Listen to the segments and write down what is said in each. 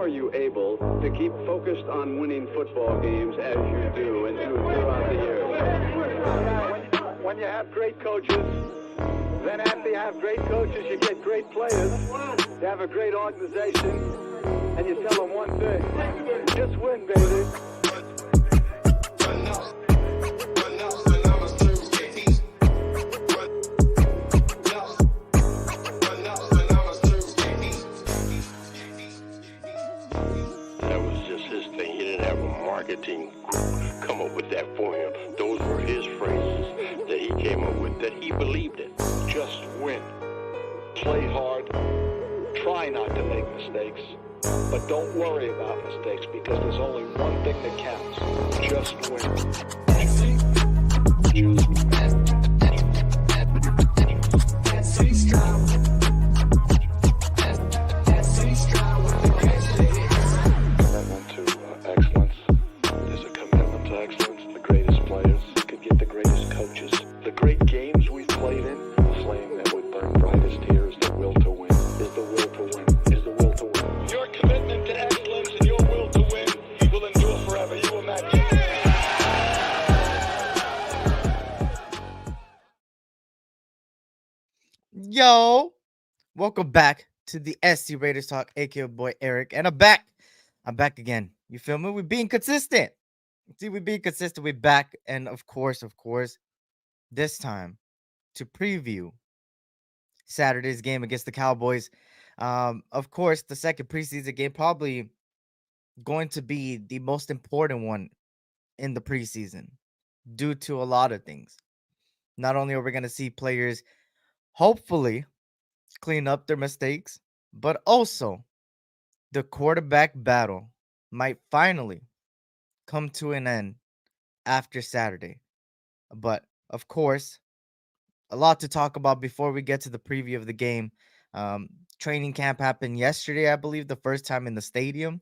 are you able to keep focused on winning football games as you do and do throughout the year? When you have great coaches, then after you have great coaches, you get great players. You have a great organization, and you tell them one thing: just win, baby. Marketing come up with that for him. Those were his phrases that he came up with, that he believed in. Just win. Play hard. Try not to make mistakes. But don't worry about mistakes, because there's only one thing that counts. Just win. Just win. Yo, welcome back to the SC Raiders Talk, aka boy Eric, and I'm back again. You feel me? We're being consistent. See, we're being consistent. We're back, and of course, this time to preview Saturday's game against the Cowboys. Of course, the second preseason game, probably going to be the most important one in the preseason due to a lot of things. Not only are we going to see players hopefully clean up their mistakes, but also the quarterback battle might finally come to an end after Saturday. But of course, a lot to talk about before we get to the preview of the game. Training camp happened yesterday, I believe, the first time in the stadium,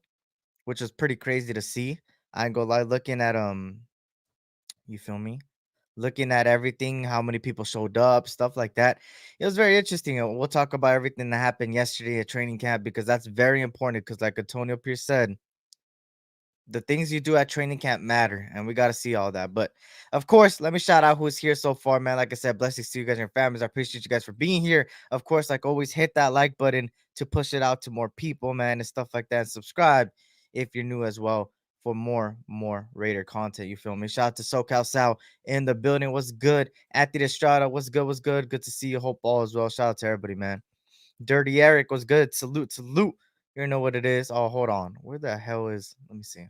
which was pretty crazy to see. I ain't gonna lie, looking at you feel me? Looking at everything, how many people showed up, stuff like that. It was very interesting. And we'll talk about everything that happened yesterday at training camp, because that's very important. Because like Antonio Pierce said, the things you do at training camp matter, and we got to see all that. But of course, let me shout out who's here so far, man. Like I said, blessings to you guys and your families. I appreciate you guys for being here. Of course, like always, hit that like button to push it out to more people, man, and stuff like that. And subscribe if you're new as well for more Raider content. You feel me? Shout out to SoCal Sal in the building. What's good? Anthony Estrada, what's good? What's good? Good to see you. Hope all as well. Shout out to everybody, man. Dirty Eric, was good? Salute. You know what it is. Oh, hold on. Where the hell is? Let me see.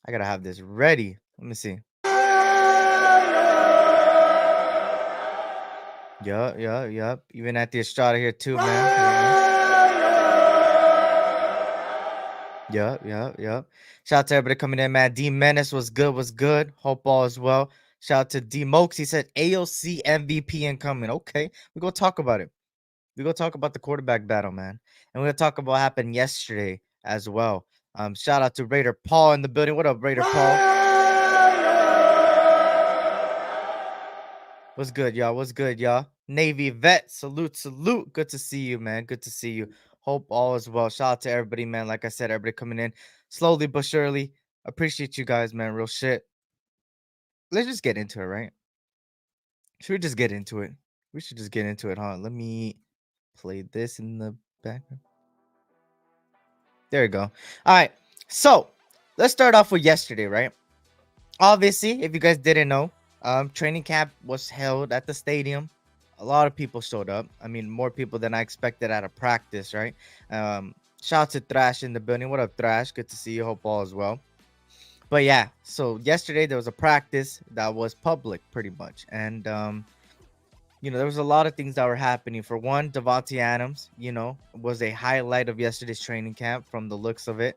I gotta have this ready. Let me see. Yup. Even at the Estrada here too, man. Yup. Shout out to everybody coming in, man. D Menace was good. Hope all is well. Shout out to D Mokes. He said AOC MVP incoming. Okay, we're gonna talk about it. We're gonna talk about the quarterback battle, man. And we're gonna talk about what happened yesterday as well. Shout out to Raider Paul in the building. What up, Raider Paul? What's good, y'all? Navy vet, salute. Good to see you, man. Good to see you. Hope all is well. Shout out to everybody, man. Like I said, everybody coming in slowly but surely. Appreciate you guys, man. Real shit. Let's just get into it, right? Should we just get into it? We should just get into it, huh? Let me play this in the background. There you go. All right. So let's start off with yesterday, right? Obviously, if you guys didn't know, training camp was held at the stadium. A lot of people showed up. I mean, more people than I expected out of practice, right? Shout out to Thrash in the building. What up, Thrash? Good to see you. Hope all is well. But yeah, so yesterday there was a practice that was public pretty much. And, there was a lot of things that were happening. For one, Davante Adams, was a highlight of yesterday's training camp from the looks of it.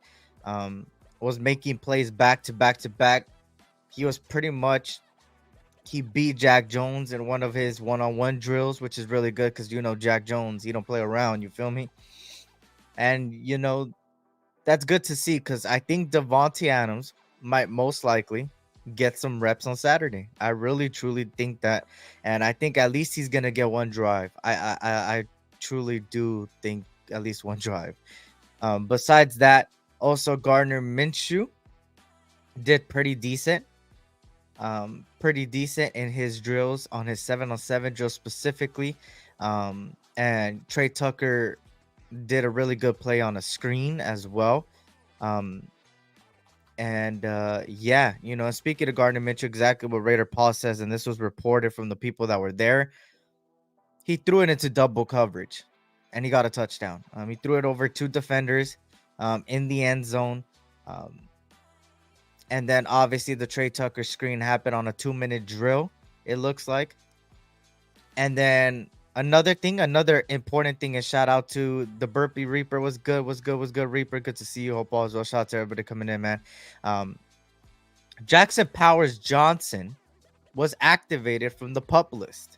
Was making plays back to back. He was pretty much, he beat Jack Jones in one of his one-on-one drills, which is really good because, Jack Jones, he don't play around. You feel me? And, that's good to see because I think Davante Adams might most likely get some reps on Saturday. I really, truly think that. And I think at least he's going to get one drive. I truly do think at least one drive. Besides that, also Gardner Minshew did pretty decent in his drills on his 7-on-7 drill specifically. And Trey Tucker did a really good play on a screen as well. Um, and yeah, speaking of Gardner Minshew, exactly what Raider Paul says, and this was reported from the people that were there. He threw it into double coverage, and he got a touchdown. He threw it over two defenders, in the end zone. Um, and then obviously the Trey Tucker screen happened on a 2-minute drill. It looks like. And then another important thing is shout out to the Burpee Reaper. Was good, Reaper. Good to see you. Hope all is well. Shout out to everybody coming in, man. Jackson Powers Johnson was activated from the pup list,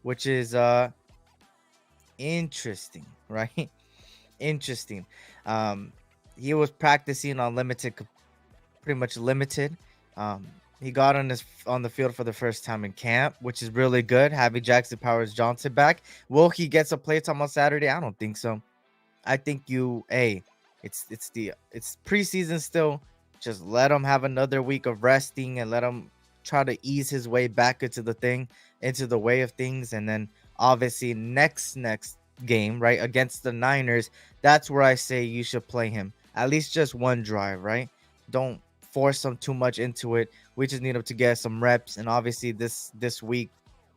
which is interesting, right? Interesting. He was practicing on pretty much limited. Um, he got on the field for the first time in camp, which is really good. Having Jackson Powers Johnson back. Will he get some playtime on Saturday? I don't think so. I think it's preseason still. Just let him have another week of resting and let him try to ease his way back into the way of things. And then obviously next game, right, against the Niners, that's where I say you should play him. At least just one drive, right? Don't force him too much into it. We just need him to get some reps. And obviously this week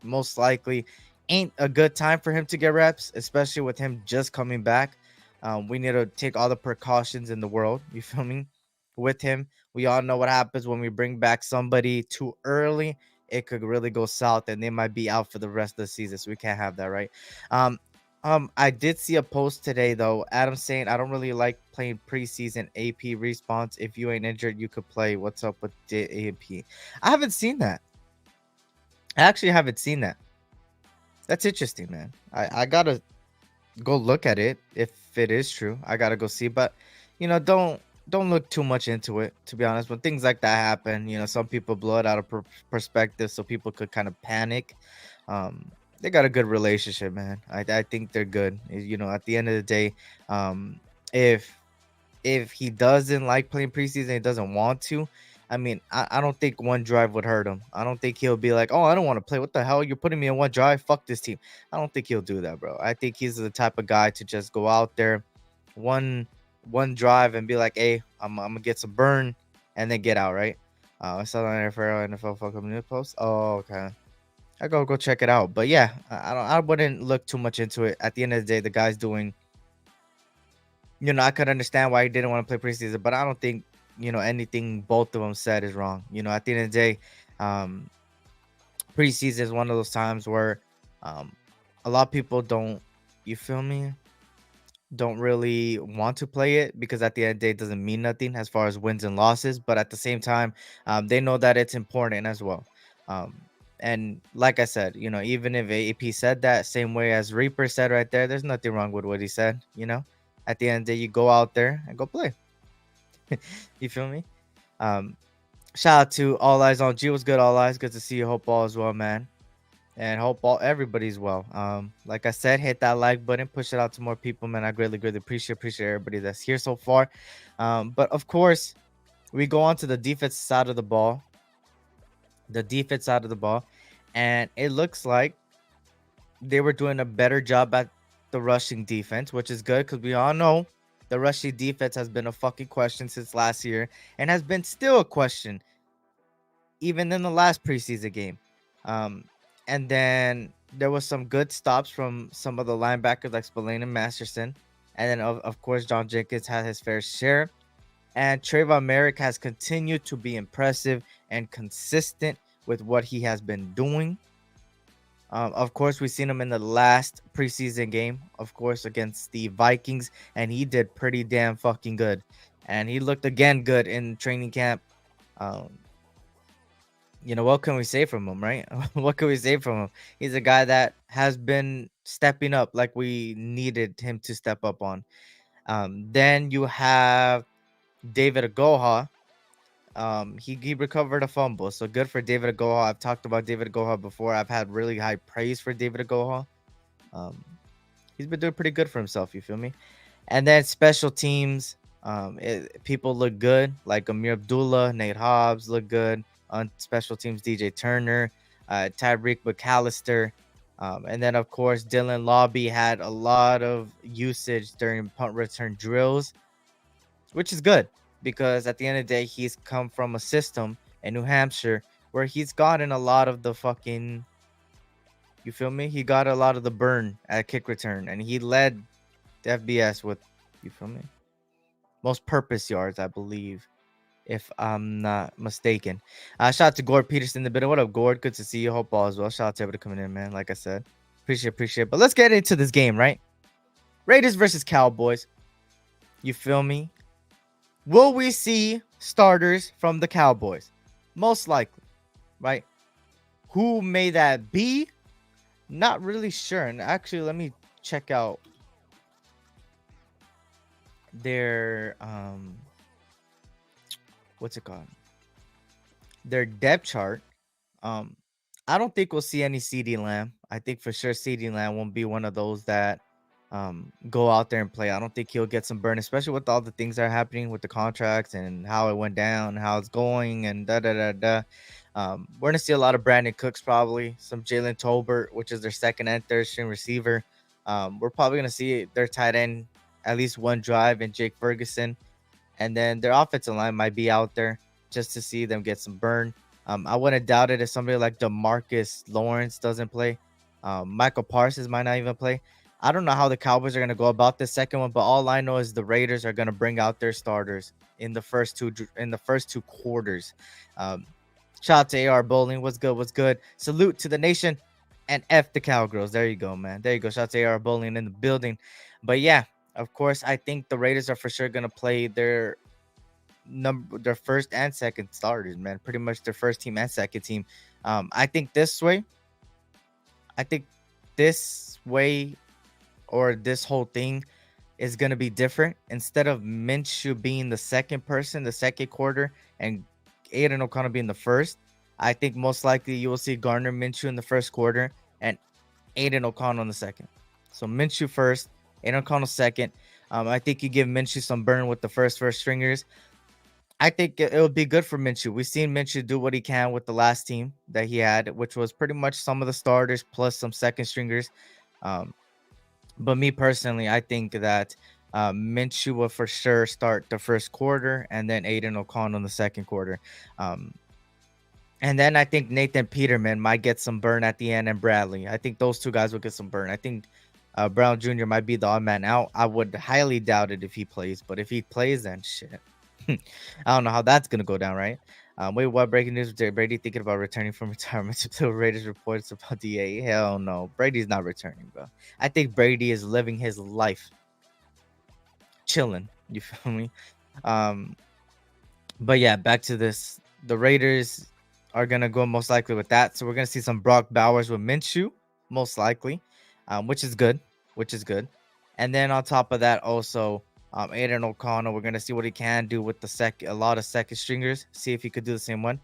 most likely ain't a good time for him to get reps, especially with him just coming back. We need to take all the precautions in the world. You feel me? With him, we all know what happens when we bring back somebody too early. It could really go south, and they might be out for the rest of the season. So we can't have that, right? I did see a post today though. Adam saying I don't really like playing preseason AP response. If you ain't injured, you could play. What's up with the AP? I haven't seen that. I actually haven't seen that. That's interesting, man. I gotta go look at it if it is true. I gotta go see, but don't look too much into it. To be honest, when things like that happen, some people blow it out of perspective, so people could kind of panic. They got a good relationship, man. I think they're good. At the end of the day, if he doesn't like playing preseason, he doesn't want to. I mean, I don't think one drive would hurt him. I don't think he'll be like, oh, I don't want to play. What the hell? You're putting me in one drive? Fuck this team. I don't think he'll do that, bro. I think he's the type of guy to just go out there one drive and be like, hey, I'm gonna get some burn and then get out, right? I saw that NFL fucking news post. Oh, okay. I go check it out. But yeah, I wouldn't look too much into it. At the end of the day, the guy's doing. I could understand why he didn't want to play preseason, but I don't think anything both of them said is wrong. At the end of the day, preseason is one of those times where a lot of people don't. You feel me? Don't really want to play it because at the end of the day, it doesn't mean nothing as far as wins and losses. But at the same time, they know that it's important as well. Um, and like I said, even if AP said that same way as Reaper said right there, there's nothing wrong with what he said. At the end of the day, you go out there and go play. You feel me? Shout out to All Eyes on G. What's good, All Eyes? Good to see you. Hope all is well, man. And hope everybody's well. Like I said, hit that like button, push it out to more people, man. I greatly appreciate everybody that's here so far. But of course, we go on to the defense side of the ball. And it looks like they were doing a better job at the rushing defense, which is good because we all know the rushing defense has been a fucking question since last year and has been still a question even in the last preseason game. And then there was some good stops from some of the linebackers like Spillane and Masterson. And then, of course, John Jenkins had his fair share. And Trayvon Merrick has continued to be impressive and consistent with what he has been doing. Of course, we've seen him in the last preseason game, of course, against the Vikings. And he did pretty damn fucking good. And he looked again good in training camp. What can we say from him, right? What can we say from him? He's a guy that has been stepping up like we needed him to step up on. Then you have David Agoha. He recovered a fumble, so good for David Agoha. I've talked about David Agoha before. I've had really high praise for David Agoha. He's been doing pretty good for himself. You feel me? And then special teams, people look good, like Amir Abdullah, Nate Hobbs look good on special teams. DJ Turner, Tyreek McAllister, and then of course Dylan Lobby had a lot of usage during punt return drills, which is good because at the end of the day, he's come from a system in New Hampshire where he's gotten a lot of the fucking, you feel me? He got a lot of the burn at kick return, and he led the FBS with, you feel me? Most purpose yards, I believe, if I'm not mistaken. Shout out to Gord Peterson in the bit. What up, Gord? Good to see you. Hope all is well. Shout out to everybody coming in, man. Like I said, appreciate. But let's get into this game, right? Raiders versus Cowboys. You feel me? Will we see starters from the Cowboys? Most likely, right? Who may that be? Not really sure. And actually, let me check out their what's it called? Their depth chart. Um, I don't think we'll see any CD Lamb. I think for sure CD Lamb won't be one of those that go out there and play. I don't think he'll get some burn, especially with all the things that are happening with the contracts and how it went down, how it's going, and da da da da. We're gonna see a lot of Brandon Cooks, probably some Jalen Tolbert, which is their second and third string receiver. We're probably gonna see their tight end at least one drive, and Jake Ferguson, and then their offensive line might be out there just to see them get some burn. I wouldn't doubt it if somebody like DeMarcus Lawrence doesn't play. Michael Parsons might not even play. I don't know how the Cowboys are going to go about this second one, but all I know is the Raiders are going to bring out their starters in the first two quarters. Um, Shout out to AR Bowling. What's good? What's good? Salute to the nation and F the Cowgirls. There you go, man. There you go. Shout out to AR Bowling in the building. But yeah, of course, I think the Raiders are for sure going to play their first and second starters, man. Pretty much their first team and second team. I think this way, or this whole thing is gonna be different. Instead of Minshew being the second person, the second quarter, and Aidan O'Connell being the first, I think most likely you will see Gardner Minshew in the first quarter and Aidan O'Connell in the second. So Minshew first, Aidan O'Connell second. I think you give Minshew some burn with the first stringers. I think it would be good for Minshew. We've seen Minshew do what he can with the last team that he had, which was pretty much some of the starters plus some second stringers. But me personally, I think that Minshew will for sure start the first quarter, and then Aidan O'Connell in the second quarter. And then I think Nathan Peterman might get some burn at the end, and Bradley. I think those two guys will get some burn. I think Brown Jr. might be the odd man out. I would highly doubt it if he plays, but if he plays, then shit. I don't know how that's gonna go down, right? Wait, what breaking news? Brady thinking about returning from retirement to Raiders reports about DA? Hell no, Brady's not returning, bro. I think Brady is living his life, chilling. You feel me? But yeah, back to this. The Raiders are gonna go most likely with that, so we're gonna see some Brock Bowers with Minshew, most likely, which is good, And then on top of that, also. Aidan O'Connell, we're gonna see what he can do with a lot of second stringers. See if he could do the same one.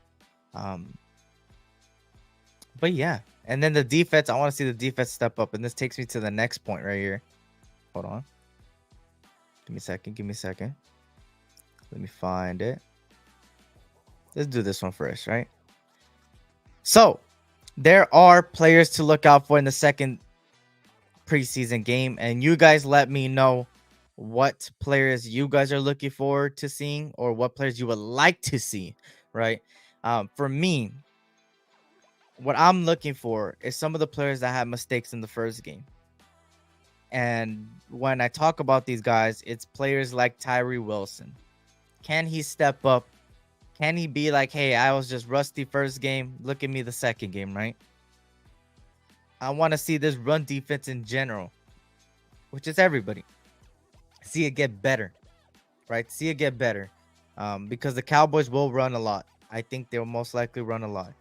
But yeah, and then the defense. I want to see the defense step up, and this takes me to the next point right here. Hold on. Give me a second. Let me find it. Let's do this one first, right? So there are players to look out for in the second preseason game, and you guys let me know what players you guys are looking forward to seeing, or what players you would like to see, right? For me, what I'm looking for is some of the players that had mistakes in the first game. And when I talk about these guys, it's players like Tyree Wilson. Can he step up? Can he be like, hey, I was just rusty first game. Look at me the second game, right? I want to see this run defense in general, which is everybody. See it get better, right? Because the Cowboys will run a lot. I think they'll most likely run a lot.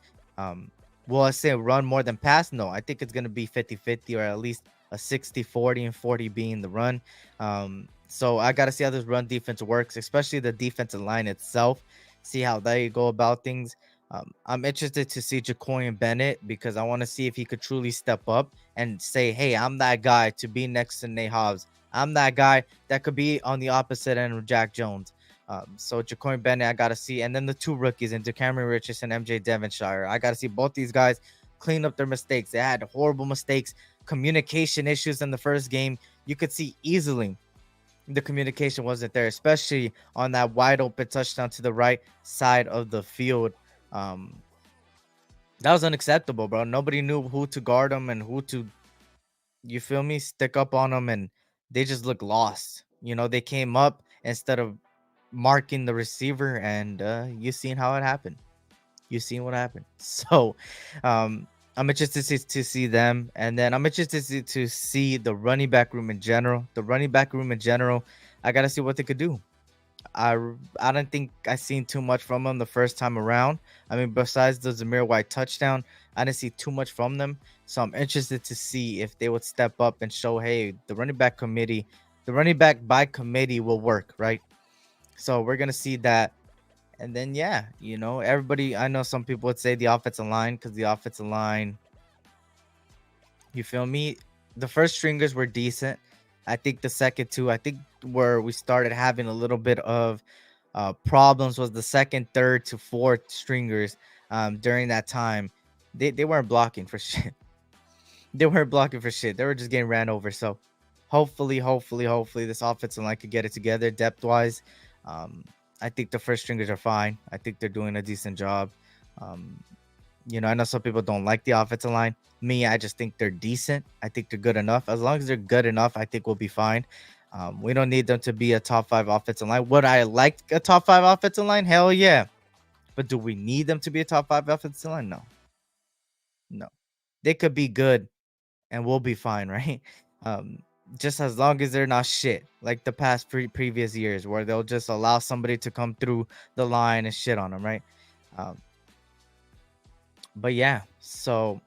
Will I say run more than pass? No, I think it's going to be 50-50, or at least a 60-40 and 40 being the run. So I got to see how this run defense works, especially the defensive line itself. See how they go about things. I'm interested to see Jacoyan Bennett because I want to see if he could truly step up and say, hey, I'm that guy to be next to Nate Hobbs. I'm that guy that could be on the opposite end of Jack Jones. So Jacoyan Bennett, I got to see. And then the two rookies, into Cameron Richardson, MJ Devonshire. I got to see both these guys clean up their mistakes. They had horrible mistakes, communication issues in the first game. You could see easily the communication wasn't there, especially on that wide open touchdown to the right side of the field. Um, that was unacceptable, bro. Nobody knew who to guard them and who to, you feel me, stick up on them, and they just looked lost. They came up instead of marking the receiver, and you seen how it happened. You seen what happened. So, I'm interested to see them, and then I'm interested to see the running back room in general. The running back room in general, I gotta see what they could do. I don't think I seen too much from them the first time around. I mean, besides the Zamir White touchdown, I didn't see too much from them. So I'm interested to see if they would step up and show, hey, the running back by committee will work, right? So we're gonna see that. And then yeah, everybody. I know some people would say the offensive line, because the offensive line, you feel me? The first stringers were decent. I think the second two, I think where we started having a little bit of problems was the second, third to fourth stringers. During that time, they weren't blocking for shit. They weren't blocking for shit. They were just getting ran over. So hopefully this offensive line could get it together depth wise. Um, I think the first stringers are fine. I think they're doing a decent job. Um, I know some people don't like the offensive line. Me, I just think they're decent. I think they're good enough. As long as they're good enough, I think we'll be fine. We don't need them to be a top 5 offensive line. Would I like a top 5 offensive line? Hell yeah. But do we need them to be a top 5 offensive line? No. No. They could be good and we'll be fine, right? Um, just as long as they're not shit like the past previous years where they'll just allow somebody to come through the line and shit on them, right? Um, but yeah, so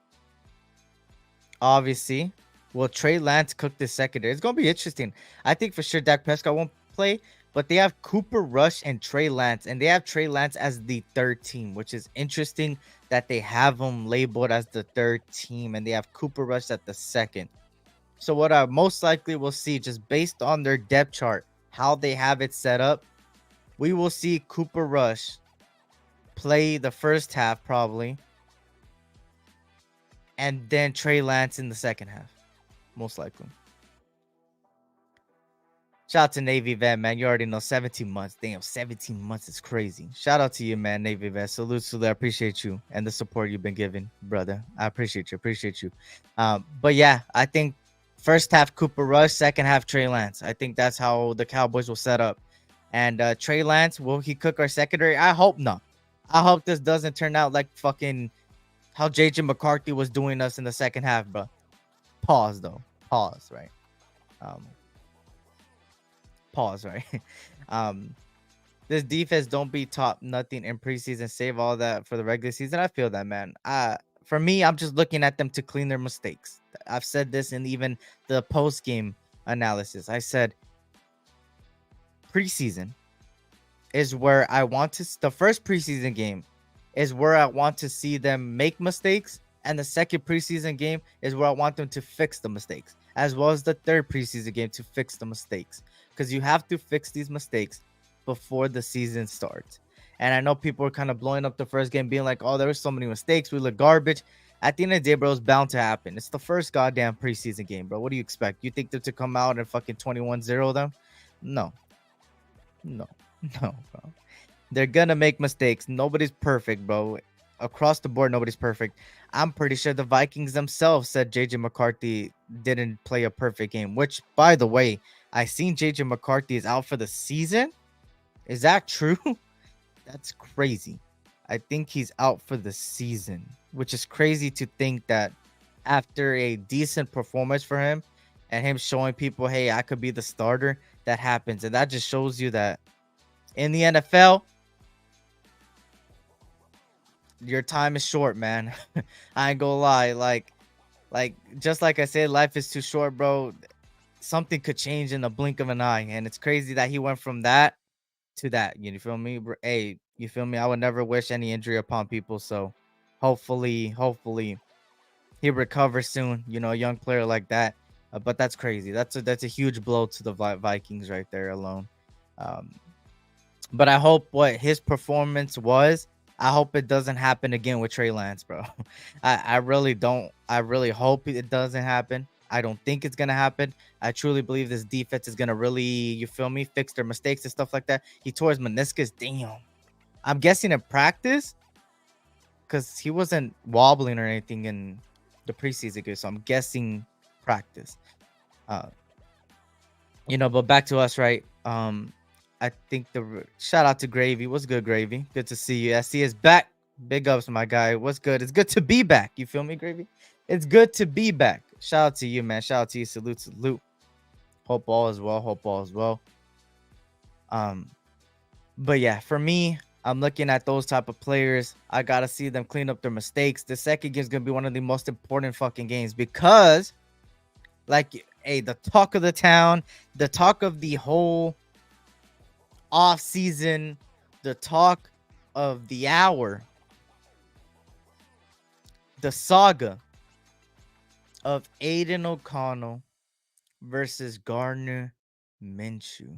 obviously, will Trey Lance cook this secondary? It's gonna be interesting. I think for sure Dak Prescott won't play, but they have Cooper Rush and Trey Lance, and they have Trey Lance as the third team, which is interesting that they have him labeled as the third team, and they have Cooper Rush at the second. So what I most likely will see, just based on their depth chart, how they have it set up, we will see Cooper Rush play the first half probably, and then Trey Lance in the second half, most likely. Shout out to Navy Vet, man. You already know 17 months. Damn, 17 months is crazy. Shout out to you, man, Navy Vet. Salute. I appreciate you and the support you've been giving, brother. I appreciate you. But yeah, I think first half Cooper Rush, second half Trey Lance. I think that's how the Cowboys will set up. And Trey Lance, will he cook our secondary? I hope not. I hope this doesn't turn out like fucking how JJ McCarthy was doing us in the second half, bro. Pause, though. Pause, right? Pause, right? This defense don't be top nothing in preseason. Save all that for the regular season. I feel that, man. For me, I'm just looking at them to clean their mistakes. I've said this in even the post-game analysis. I said preseason is where I want to. The first preseason game is where I want to see them make mistakes, and the second preseason game is where I want them to fix the mistakes, as well as the third preseason game to fix the mistakes. Because you have to fix these mistakes before the season starts. And I know people are kind of blowing up the first game, being like, oh, there were so many mistakes. We look garbage. At the end of the day, bro, it's bound to happen. It's the first goddamn preseason game, bro. What do you expect? You think them to come out and fucking 21-0 them? No, bro. They're going to make mistakes. Nobody's perfect, bro. Across the board, nobody's perfect. I'm pretty sure the Vikings themselves said JJ McCarthy didn't play a perfect game, which, by the way, I seen JJ McCarthy is out for the season. Is that true? That's crazy. I think he's out for the season, which is crazy to think that after a decent performance for him and him showing people, hey, I could be the starter, that happens. And that just shows you that in the NFL, your time is short, man. I ain't gonna lie. Like just like I said, life is too short, bro. Something could change in the blink of an eye, and it's crazy that he went from that to that. You feel me? Hey, You feel me? I would never wish any injury upon people. So hopefully he recovers soon. You know, a young player like that. But that's crazy. That's a huge blow to the Vikings right there alone. Um, but I hope what his performance was, I hope it doesn't happen again with Trey Lance, bro. I really don't. I really hope it doesn't happen. I don't think it's gonna happen. I truly believe this defense is gonna really, you feel me, fix their mistakes and stuff like that. He tore his meniscus. Damn. I'm guessing in practice, because he wasn't wobbling or anything in the preseason game. So I'm guessing practice. Uh, but back to us, right? I think shout out to Gravy. What's good, Gravy? Good to see you. SC is back. Big ups, my guy. What's good? It's good to be back. You feel me, Gravy? It's good to be back. Shout out to you, man. Shout out to you. Salute. Hope all is well. But yeah, for me, I'm looking at those type of players. I gotta see them clean up their mistakes. The second game is gonna be one of the most important fucking games because, like, hey, the talk of the town, the talk of the whole off season, the talk of the hour, the saga of Aidan O'Connell versus Gardner Minshew.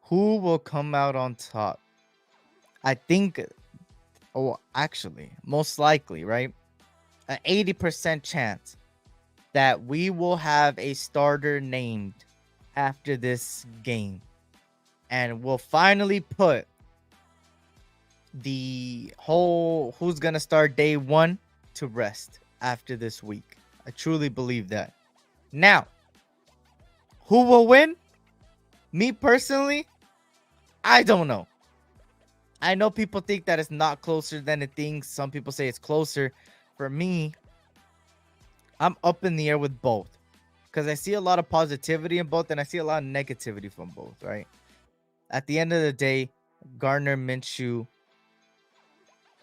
Who will come out on top? I think, actually, most likely, right? An 80% chance that we will have a starter named after this game. And we'll finally put the whole who's going to start day one to rest after this week. I truly believe that. Now, who will win? Me personally, I don't know. I know people think that it's not closer than it thinks. Some people say it's closer. For me, I'm up in the air with both because I see a lot of positivity in both and I see a lot of negativity from both, right? At the end of the day, Gardner Minshew,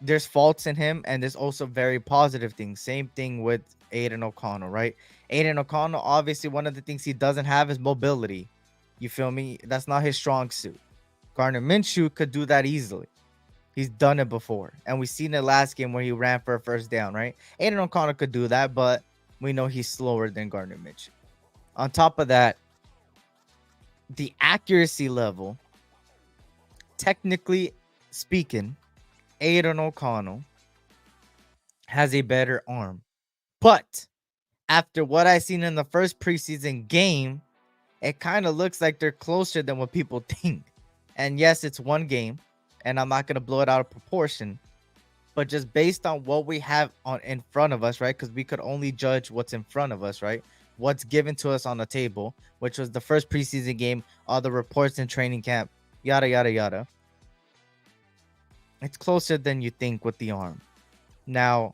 there's faults in him and there's also very positive things. Same thing with Aidan O'Connell, right? Aidan O'Connell, obviously, one of the things he doesn't have is mobility. You feel me? That's not his strong suit. Gardner Minshew could do that easily. He's done it before. And we seen it last game where he ran for a first down, right? Aidan O'Connell could do that, but we know he's slower than Gardner Minshew. On top of that, the accuracy level, technically speaking, Aidan O'Connell has a better arm. But after what I seen in the first preseason game, it kind of looks like they're closer than what people think. And yes, it's one game, and I'm not going to blow it out of proportion. But just based on what we have in front of us, right? Because we could only judge what's in front of us, right? What's given to us on the table, which was the first preseason game, all the reports in training camp, yada, yada, yada. It's closer than you think with the arm. Now,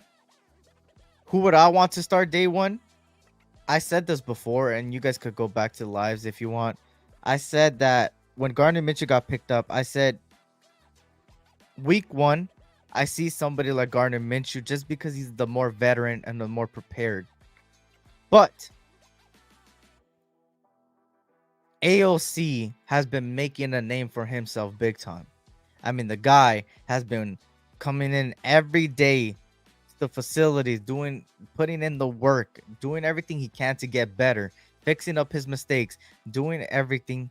who would I want to start day one? I said this before, and you guys could go back to the lives if you want. I said that when Gardner Minshew got picked up, I said week one, I see somebody like Gardner Minshew just because he's the more veteran and the more prepared. But AOC has been making a name for himself big time. I mean, the guy has been coming in every day to the facilities, putting in the work, doing everything he can to get better, fixing up his mistakes, doing everything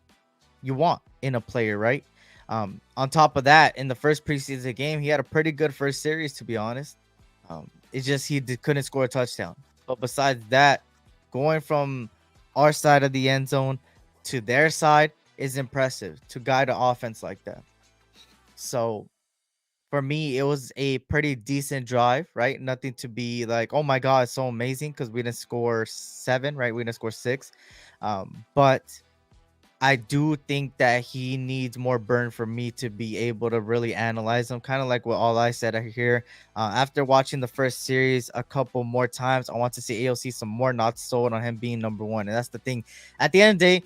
you want in a player, right? On top of that, in the first preseason game, he had a pretty good first series, to be honest. It's just he couldn't score a touchdown. But besides that, going from our side of the end zone to their side is impressive to guide an offense like that. So for me, it was a pretty decent drive, right? Nothing to be like, oh my God, it's so amazing because we didn't score 7, right? We didn't score 6. But I do think that he needs more burn for me to be able to really analyze him. Kind of like what all I said here. After watching the first series a couple more times, I want to see AOC some more, not sold on him being number one. And that's the thing. At the end of the day,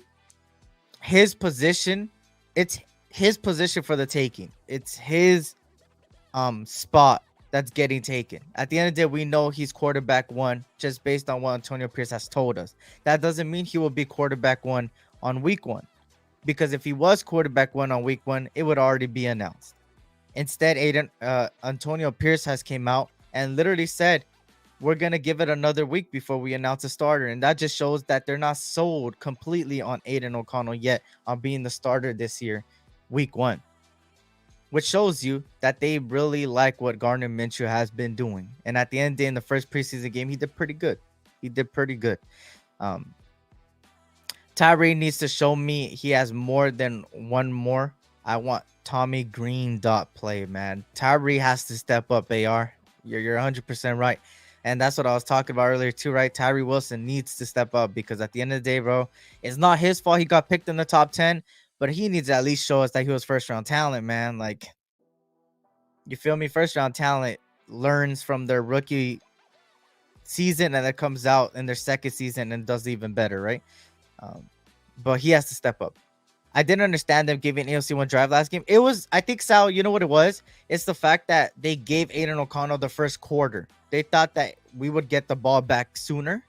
his position, it's his position for the taking. It's his spot that's getting taken. At the end of the day, we know he's quarterback one just based on what Antonio Pierce has told us. That doesn't mean he will be quarterback one on week one. because if he was quarterback one on week 1, it would already be announced. Instead, Antonio Pierce has came out and literally said, we're going to give it another week before we announce a starter. And that just shows that they're not sold completely on Aidan O'Connell yet on being the starter this year, week 1, which shows you that they really like what Gardner Minshew has been doing. And at the end of the day, in the first preseason game, he did pretty good. Tyree needs to show me he has more than one more. I want Tommy Green dot play, man. Tyree has to step up, AR. You're 100% right. And that's what I was talking about earlier too, right? Tyree Wilson needs to step up because at the end of the day, bro, it's not his fault he got picked in the top 10, but he needs to at least show us that he was first round talent, man. Like, you feel me? First round talent learns from their rookie season and then comes out in their second season and does even better, right? But he has to step up. I didn't understand them giving AOC one drive last game. It was, I think, Sal, you know what it was? It's the fact that they gave Aidan O'Connell the first quarter. They thought that we would get the ball back sooner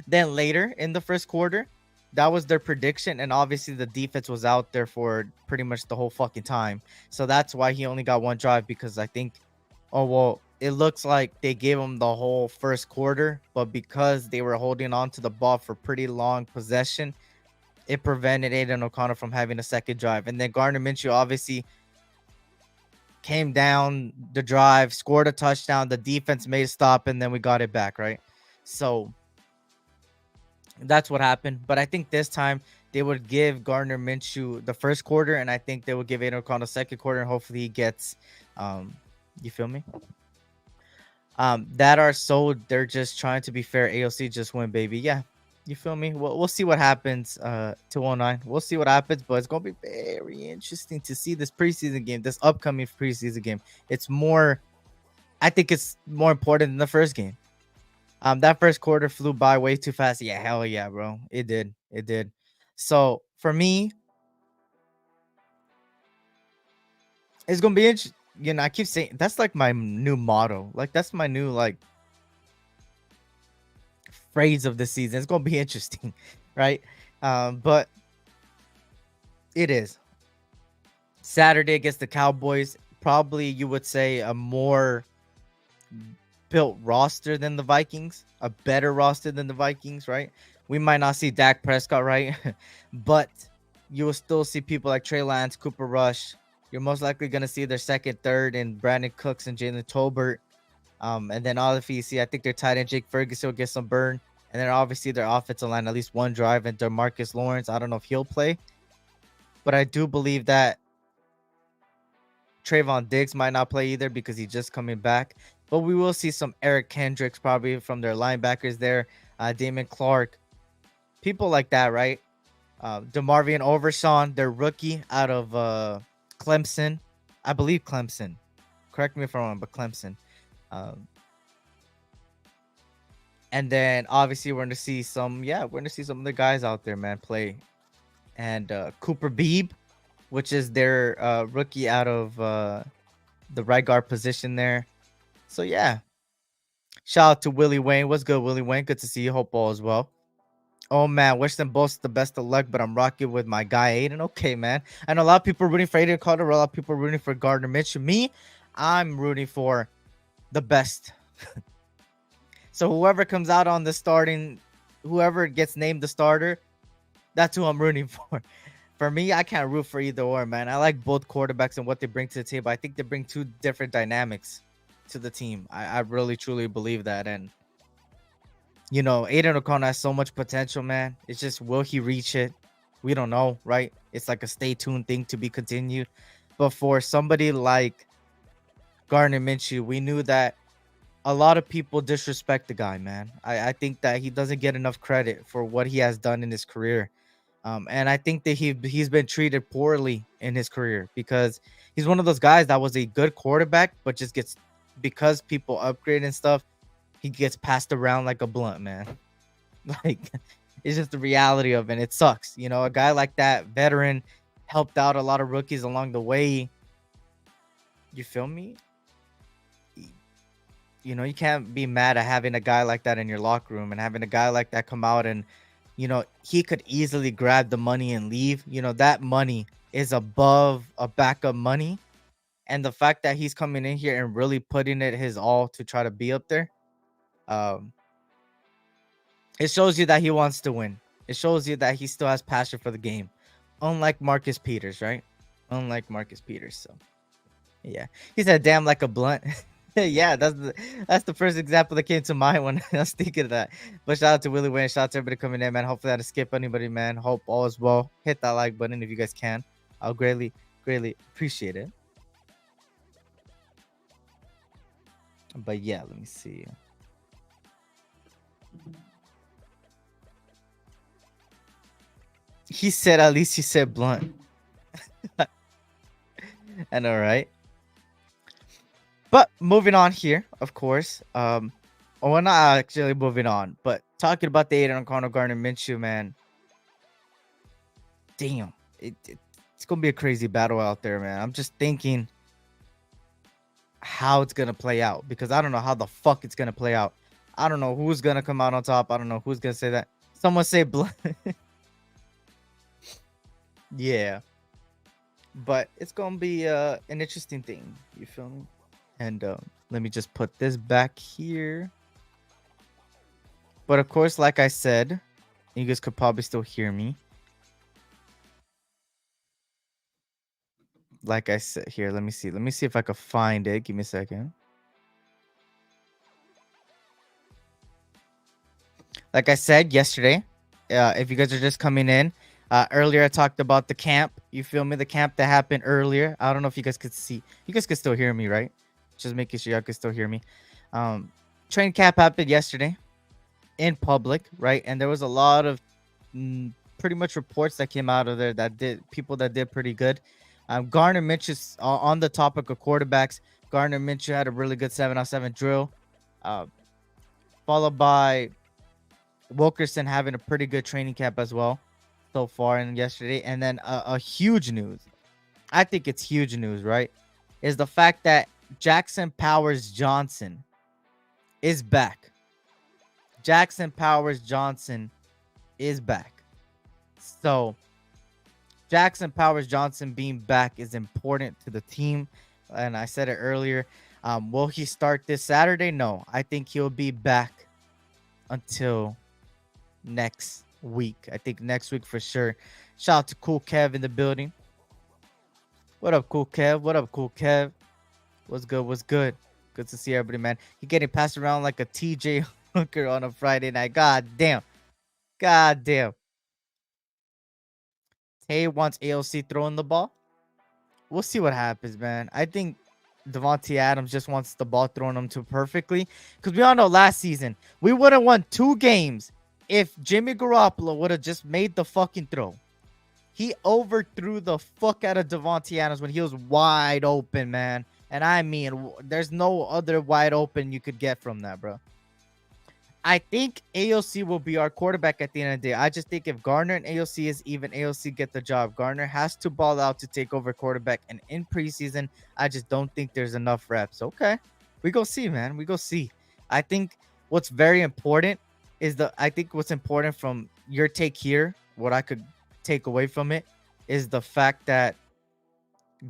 than later in the first quarter. That was their prediction. And obviously the defense was out there for pretty much the whole fucking time. So that's why he only got one drive, because I think, oh, well, it looks like they gave him the whole first quarter, but because they were holding on to the ball for pretty long possession, it prevented Aidan O'Connell from having a second drive. And then Gardner Minshew obviously came down the drive, scored a touchdown. The defense made a stop, and then we got it back, right? So that's what happened. But I think this time they would give Gardner Minshew the first quarter, and I think they would give Aidan O'Connell the second quarter, and hopefully he gets, you feel me? That are sold. They're just trying to be fair. AOC just win, baby. Yeah, you feel me? We'll see what happens. 209. We'll see what happens, but it's gonna be very interesting to see this preseason game, this upcoming preseason game. It's more, I think it's more important than the first game. That first quarter flew by way too fast. Yeah, hell yeah, bro. It did. So for me, it's gonna be interesting. You know, I keep saying that's like my new motto. Like, that's my new like phrase of the season. It's gonna be interesting, right? But it is Saturday against the Cowboys. Probably you would say a more built roster than the Vikings, a better roster than the Vikings, right? We might not see Dak Prescott, right? But you will still see people like Trey Lance, Cooper Rush. You're most likely going to see their second, third, and Brandon Cooks and Jalen Tolbert. And then obviously you see, I think their tight end Jake Ferguson will get some burn. And then obviously their offensive line, at least one drive, and DeMarcus Lawrence. I don't know if he'll play, but I do believe that Trayvon Diggs might not play either because he's just coming back. But we will see some Eric Kendricks probably from their linebackers there. Damon Clark. People like that, right? DeMarvion Overshawn, their rookie out of Clemson. I believe Clemson. Correct me if I'm wrong, but Clemson. And then obviously we're going to see some of the guys out there, man, play. And Cooper Beebe, which is their rookie out of the right guard position there. So yeah. Shout out to Willie Wayne. What's good, Willie Wayne? Good to see you. Hope all as well. Oh man, wish them both the best of luck, but I'm rocking with my guy Aidan. Okay, man. I know a lot of people are rooting for Aidan Carter, a lot of people are rooting for Gardner Minshew. Me, I'm rooting for the best. So whoever comes out on the starting, whoever gets named the starter, that's who I'm rooting for. For me, I can't root for either or, man. I like both quarterbacks and what they bring to the table. I think they bring two different dynamics to the team. I really, truly believe that. And you know, Aidan O'Connell has so much potential, man. It's just, will he reach it? We don't know, right? It's like a stay tuned thing to be continued. But for somebody like Gardner Minshew, we knew that a lot of people disrespect the guy, man. I think that he doesn't get enough credit for what he has done in his career. And I think that he's been treated poorly in his career because he's one of those guys that was a good quarterback, but just gets, because people upgrade and stuff, he gets passed around like a blunt, man. Like, it's just the reality of it. It sucks. You know, a guy like that, veteran, helped out a lot of rookies along the way. You feel me? You know, you can't be mad at having a guy like that in your locker room and having a guy like that come out and, he could easily grab the money and leave. That money is above a backup money. And the fact that he's coming in here and really putting it his all to try to be up there, um, it shows you that he wants to win. It shows you that he still has passion for the game. Unlike Marcus Peters, right? Unlike Marcus Peters. So, yeah. He said, damn, like a blunt. Yeah, that's the first example that came to mind when I was thinking of that. But shout out to Willie Wayne. Shout out to everybody coming in, man. Hopefully I didn't skip anybody, man. Hope all is well. Hit that like button if you guys can. I'll greatly appreciate it. But yeah, let me see. He said, at least he said blunt. I know, right? But moving on here, of course. Well, not actually moving on, but talking about the Aidan O'Connell, Gardner Minshew, man. Damn, it's gonna be a crazy battle out there, man. I'm just thinking how it's gonna play out because I don't know how the fuck it's gonna play out. I don't know who's gonna come out on top. I don't know who's gonna say that. Someone say blunt. Yeah, but it's gonna be an interesting thing. You feel me? And let me just put this back here. But of course, like I said, you guys could probably still hear me. Like I said here, let me see. Let me see if I could find it. Give me a second. Like I said yesterday, if you guys are just coming in, earlier I talked about the camp. You feel me? The camp that happened earlier. I don't know if you guys could see. You guys could still hear me, right? Just making sure y'all could still hear me. Train camp happened yesterday in public, right? And there was a lot of pretty much reports that came out of there that did pretty good. Gardner Minshew, on the topic of quarterbacks, Gardner Minshew had a really good 7-on-7 drill, followed by Wilkerson having a pretty good training camp as well so far and yesterday. And then a huge news, I think it's huge news, right, is the fact that Jackson Powers Johnson is back. Jackson Powers Johnson is back. So Jackson Powers Johnson being back is important to the team. And I said it earlier. Will he start this Saturday? No. I think he'll be back until next week. I think next week for sure. Shout out to Cool Kev in the building. What up, Cool Kev? What up, Cool Kev? What's good? What's good? Good to see everybody, man. He getting passed around like a TJ Hooker on a Friday night. God damn. God damn. Tay wants AOC throwing the ball. We'll see what happens, man. I think Davante Adams just wants the ball thrown him too perfectly. Because we all know last season, we would have won 2 games if Jimmy Garoppolo would have just made the fucking throw. He overthrew the fuck out of Davante Adams when he was wide open, man. And I mean, there's no other wide open you could get from that, bro. I think AOC will be our quarterback at the end of the day. I just think if Gardner and AOC is even, AOC get the job. Gardner has to ball out to take over quarterback. And in preseason, I just don't think there's enough reps. Okay. We go see, man. We go see. I think what's very important is I think what's important from your take here, what I could take away from it, is the fact that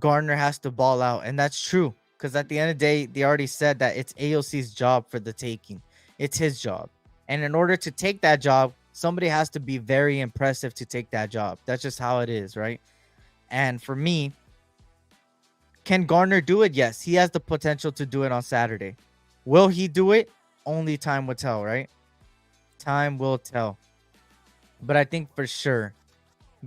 Gardner has to ball out. And that's true. Because at the end of the day, they already said that it's AOC's job for the taking. It's his job. And in order to take that job, somebody has to be very impressive to take that job. That's just how it is, right? And for me, can Gardner do it? Yes, he has the potential to do it on Saturday. Will he do it? Only time will tell, right? Time will tell. But I think for sure,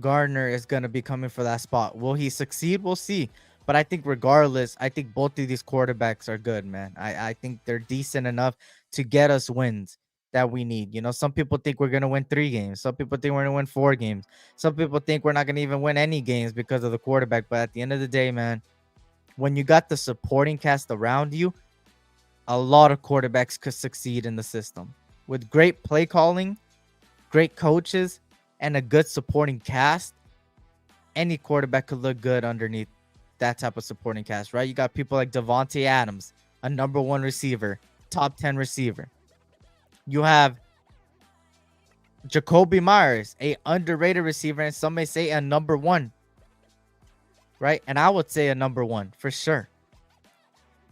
Gardner is going to be coming for that spot. Will he succeed? We'll see. But I think regardless, I think both of these quarterbacks are good, man. I think they're decent enough to get us wins that we need. You know, some people think we're going to win 3 games. Some people think we're going to win 4 games. Some people think we're not going to even win any games because of the quarterback. But at the end of the day, man, when you got the supporting cast around you, a lot of quarterbacks could succeed in the system. With great play calling, great coaches, and a good supporting cast, any quarterback could look good underneath that type of supporting cast, right? You got people like Davante Adams, a number 1 receiver, top 10 receiver. You have Jacoby Myers, a underrated receiver, and some may say a number one, right? And I would say a number one for sure.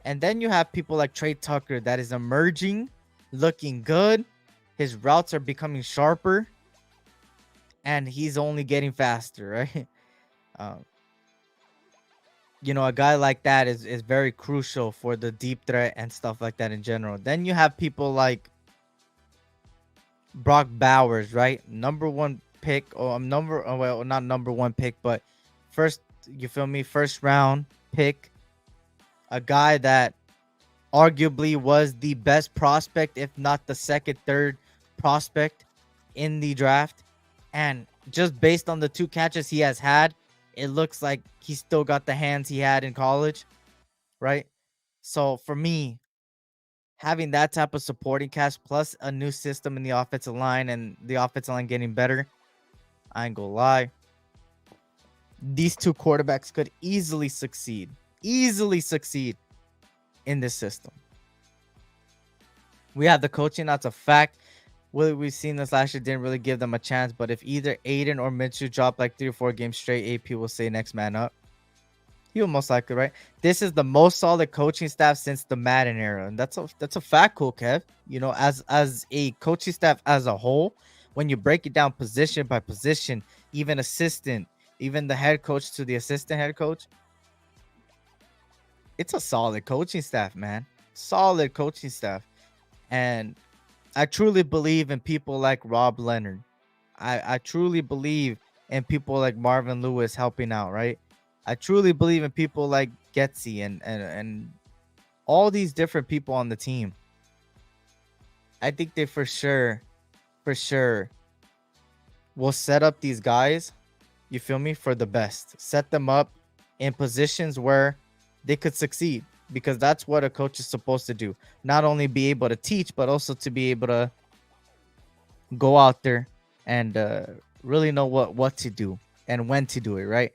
And then you have people like Trey Tucker that is emerging, looking good. His routes are becoming sharper, and he's only getting faster, right? Um, a guy like that is very crucial for the deep threat and stuff like that in general. Then you have people like Brock Bowers, right? Number one pick, or well, not number one pick, but first, you feel me? First round pick. A guy that arguably was the best prospect, if not the second, third prospect in the draft. And just based on the 2 catches he has had, it looks like he still got the hands he had in college, right? So for me, having that type of supporting cast plus a new system in the offensive line and the offensive line getting better, I ain't gonna lie. These 2 quarterbacks could easily succeed in this system. We have the coaching, that's a fact. We've seen this last year, didn't really give them a chance. But if either Aidan or Minshew drop like 3 or 4 games straight, AP will say next man up. He'll most likely, right? This is the most solid coaching staff since the Madden era, and that's a fact, cool Kev. As a coaching staff as a whole, when you break it down position by position, even assistant, even the head coach to the assistant head coach, it's a solid coaching staff, man. Solid coaching staff. And I truly believe in people like Rob Leonard. I truly believe in people like Marvin Lewis helping out, right? I truly believe in people like Getsy and all these different people on the team. I think they for sure will set up these guys, you feel me, for the best. Set them up in positions where they could succeed, because that's what a coach is supposed to do. Not only be able to teach, but also to be able to go out there and really know what to do and when to do it, right?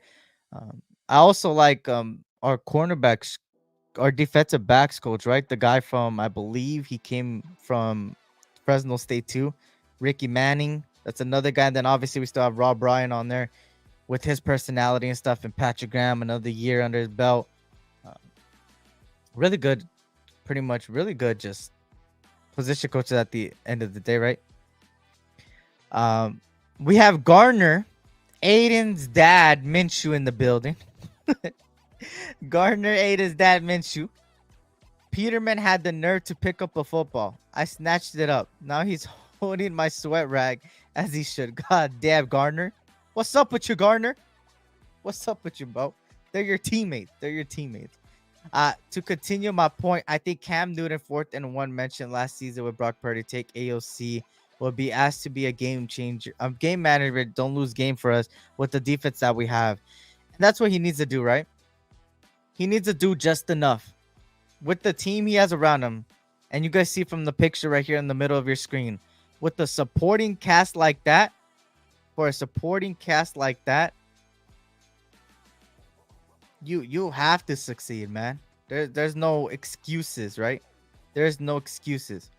I also like our cornerbacks, our defensive backs coach, right? The guy from, I believe he came from Fresno State too, Ricky Manning. That's another guy. And then obviously we still have Rob Ryan on there with his personality and stuff, and Patrick Graham, another year under his belt. Really good, pretty much really good, just position coaches at the end of the day, right? We have Gardner, Aidan's dad, Minshew, in the building. Gardner, Aidan's dad, Minshew. Peterman had the nerve to pick up a football. I snatched it up. Now he's holding my sweat rag as he should. God damn, Gardner. What's up with you, Gardner? What's up with you, bro? They're your teammates. To continue my point, I think Cam Newton, 4th and 1, mentioned last season with Brock Purdy, take AOC, will be asked to be a game changer, a game manager. Don't lose game for us with the defense that we have. And that's what he needs to do, right? He needs to do just enough with the team he has around him. And you guys see from the picture right here in the middle of your screen, with the supporting cast like that, you have to succeed, man. There's no excuses, right? There's no excuses.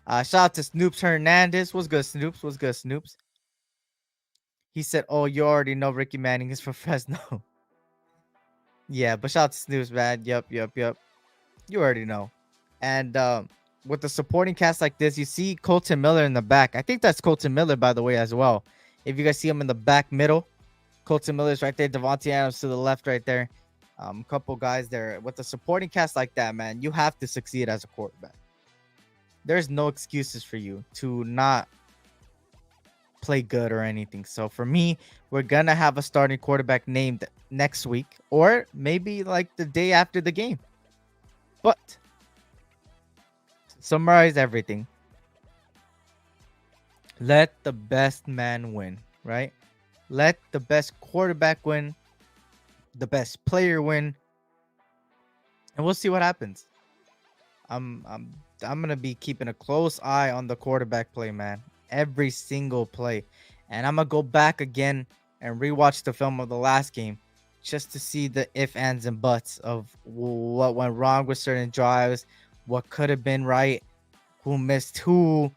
Shout out to Snoops Hernandez. What's good, Snoops? He said, "Oh, you already know Ricky Manning is from Fresno." Yeah, but shout out to Snoops, man. Yep. You already know. And with the supporting cast like this, you see Colton Miller in the back. I think that's Colton Miller, by the way, as well. If you guys see him in the back middle, Colton Miller's right there. Devontae Adams to the left right there. Couple guys there. With the supporting cast like that, man, you have to succeed as a quarterback. There's no excuses for you to not play good or anything. So for me, we're going to have a starting quarterback named next week, or maybe like the day after the game. But to summarize everything, let the best man win, right? Let the best quarterback win, the best player win, and we'll see what happens. I'm gonna be keeping a close eye on the quarterback play, man. Every single play, and I'm gonna go back again and rewatch the film of the last game, just to see the ifs, ands, and buts of what went wrong with certain drives, what could have been right, who missed who,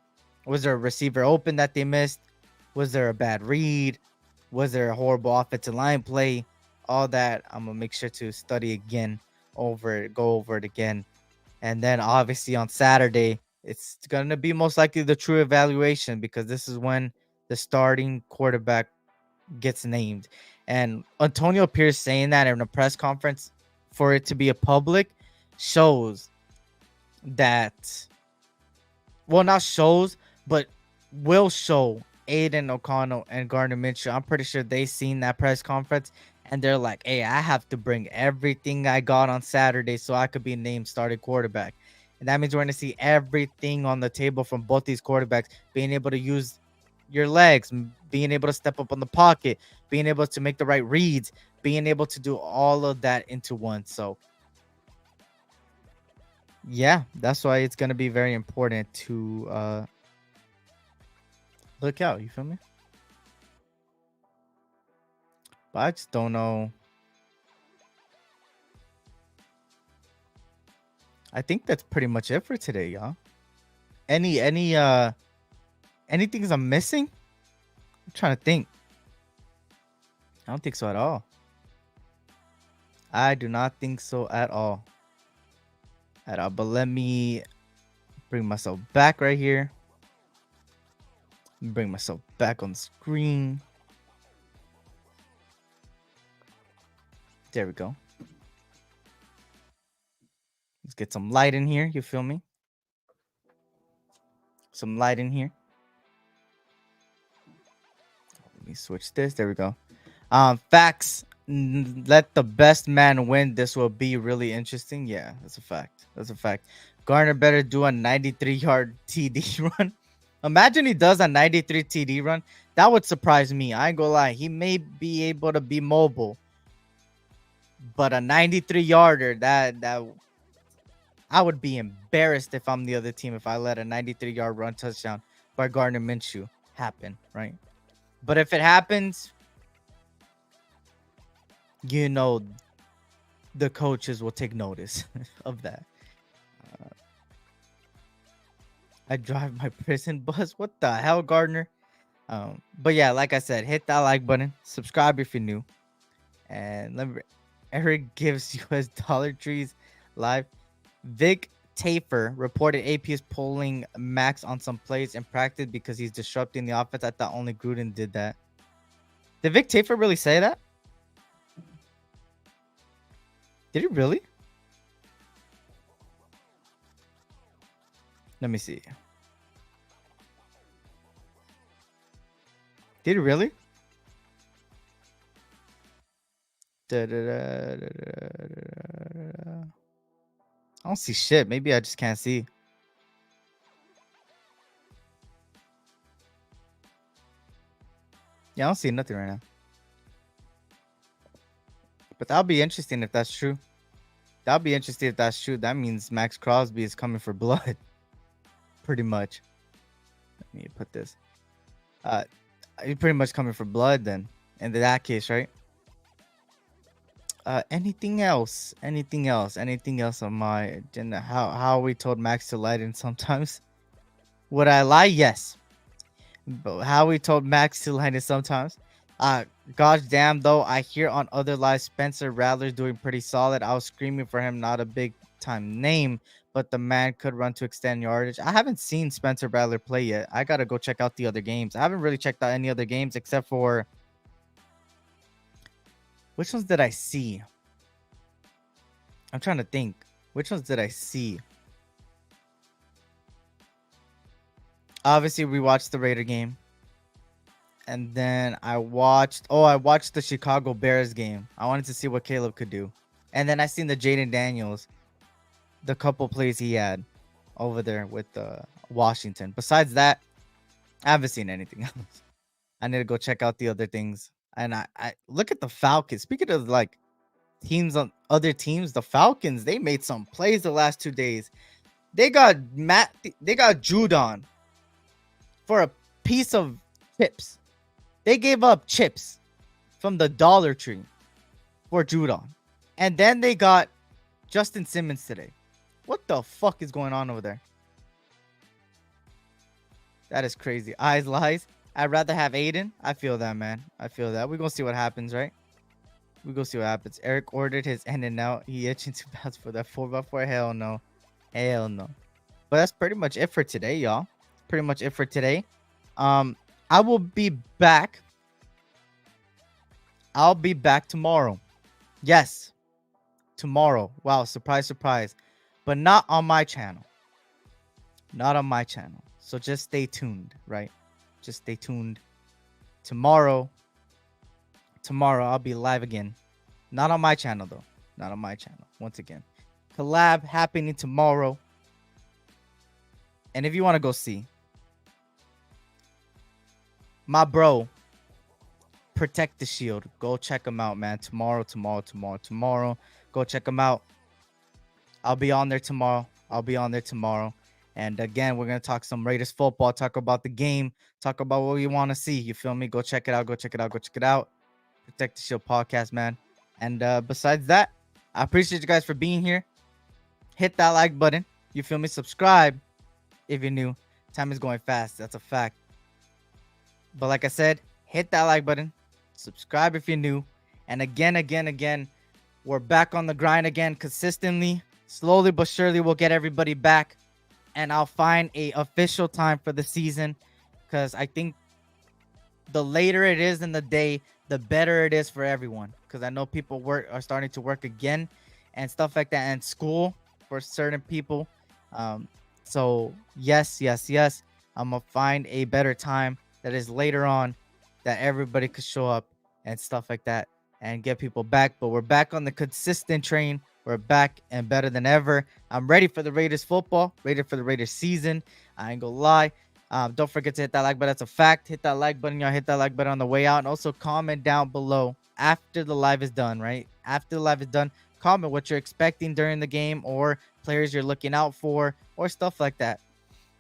Was there a receiver open that they missed? Was there a bad read? Was there a horrible offensive line play? All that I'm gonna make sure to study again, go over it again. And then obviously on Saturday, it's gonna be most likely the true evaluation, because this is when the starting quarterback gets named. And Antonio Pierce saying that in a press conference for it to be a public shows that, well, not shows, but will show Aidan O'Connell and Gardner Minshew. I'm pretty sure they seen that press conference and they're like, hey, I have to bring everything I got on Saturday so I could be named starting quarterback. And that means we're going to see everything on the table from both these quarterbacks, being able to use your legs, being able to step up on the pocket, being able to make the right reads, being able to do all of that into one. So yeah, that's why it's going to be very important to look out. You feel me? But I just don't know. I think that's pretty much it for today, y'all. Anything I'm missing? I'm trying to think. I don't think so at all. I do not think so at all. But let me bring myself back right here. Bring myself back on the screen. There we go. Let's get some light in here. You feel me? Some light in here. Let me switch this. There we go. Facts. Let the best man win. This will be really interesting. Yeah, that's a fact. That's a fact. Gardner better do a 93-yard TD run. Imagine he does a 93 TD run. That would surprise me. I ain't gonna lie. He may be able to be mobile, but a 93-yarder, that I would be embarrassed if I'm the other team if I let a 93-yard run touchdown by Gardner Minshew happen, right? But if it happens, you know, the coaches will take notice of that. I drive my prison bus. What the hell, Gardner? But yeah, like I said, hit that like button, subscribe if you're new, and remember, Eric gives US Dollar Trees live. Vic Tafer reported AP is pulling Max on some plays in practice because he's disrupting the offense. I thought only Gruden did that. Did Vic Tafer really say that? Did he really? Let me see. Did he really? I don't see shit. Maybe I just can't see. Yeah, I don't see nothing right now. But that'll be interesting if that's true. That'll be interesting if that's true. That means Max Crosby is coming for blood. Pretty much. Let me put this. He's pretty much coming for blood then. In that case, right? Anything else? Anything else on my agenda? How we told Max to light in sometimes? Would I lie? Yes. But how we told Max to light in sometimes? Gosh damn though, I hear on other lives Spencer Rattler's doing pretty solid. I was screaming for him, not a big time name, but the man could run to extend yardage. I haven't seen Spencer Rattler play yet. I gotta go check out the other games. I haven't really checked out any other games except for, which ones did I see? I'm trying to think. Which ones did I see? Obviously, we watched the Raider game. And then I watched the Chicago Bears game. I wanted to see what Caleb could do. And then I seen the Jaden Daniels, the couple plays he had over there with Washington. Besides that, I haven't seen anything else. I need to go check out the other things. And I look at the Falcons. Speaking of like teams on other teams, the Falcons, they made some plays the last 2 days. They got Judon for a piece of chips. They gave up chips from the Dollar Tree for Judon. And then they got Justin Simmons today. What the fuck is going on over there? That is crazy. Eyes lies. I'd rather have Aidan. I feel that, man. I feel that. We're gonna see what happens, right? We go see what happens. Eric ordered his in and out. He itching to bounce for that 4x4. Hell no. Hell no. But that's pretty much it for today, y'all. Pretty much it for today. I will be back. I'll be back tomorrow. Yes. Tomorrow. Wow, surprise, surprise. But not on my channel. Not on my channel. So just stay tuned, right? Just stay tuned. Tomorrow I'll be live again. Not on my channel, though. Not on my channel. Once again. Collab happening tomorrow. And if you want to go see my bro, Protect the Shield, go check him out, man. Tomorrow. Go check him out. I'll be on there tomorrow. And again, we're going to talk some Raiders football, talk about the game, talk about what you want to see. You feel me? Go check it out. Protect the Shield podcast, man. And besides that, I appreciate you guys for being here. Hit that like button. You feel me? Subscribe if you're new. Time is going fast. That's a fact. But like I said, hit that like button. Subscribe if you're new. And again, we're back on the grind again consistently. Slowly but surely, we'll get everybody back. And I'll find a official time for the season. Because I think the later it is in the day, the better it is for everyone. Because I know people are starting to work again and stuff like that. And school for certain people. So yes. I'm going to find a better time that is later on that everybody could show up and stuff like that and get people back. But we're back on the consistent train. We're back and better than ever. I'm ready for the Raiders football, ready for the Raiders season. I ain't gonna lie. Don't forget to hit that like button. That's a fact. Hit that like button, y'all. Hit that like button on the way out. And also comment down below after the live is done, right? After the live is done, comment what you're expecting during the game or players you're looking out for or stuff like that.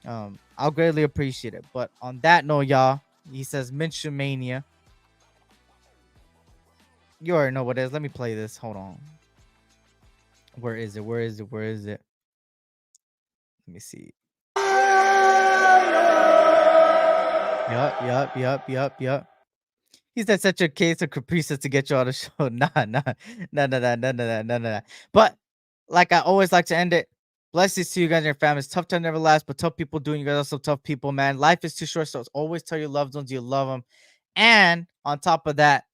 I'll greatly appreciate it. But on that note, y'all, he says Minshew Mania. You already know what it is. Let me play this. Hold on. Where is it? Let me see. Yup. He said such a case of caprices to get you on the show. Nah. But like I always like to end it. Blessings to you guys and your families. Tough time never lasts, but tough people do. And you guys are also tough people, man. Life is too short, so always tell your loved ones you love them. And on top of that,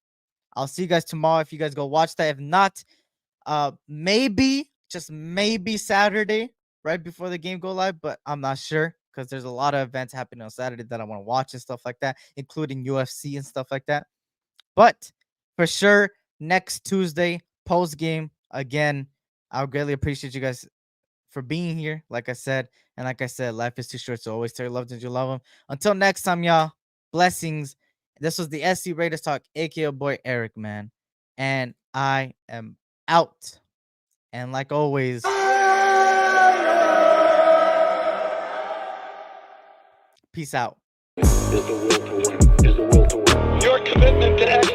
I'll see you guys tomorrow if you guys go watch that. If not, maybe, just maybe Saturday, right before the game go live, but I'm not sure because there's a lot of events happening on Saturday that I want to watch and stuff like that, including UFC and stuff like that. But for sure, next Tuesday, post game, again, I greatly appreciate you guys for being here. Like I said, life is too short, so always tell your loved ones you love them. Until next time, y'all, blessings. This was the SC Raiders Talk, aka boy Eric, man. And I am out. And like always, peace out. Is the will to win. Is the will to win. Your commitment to excellence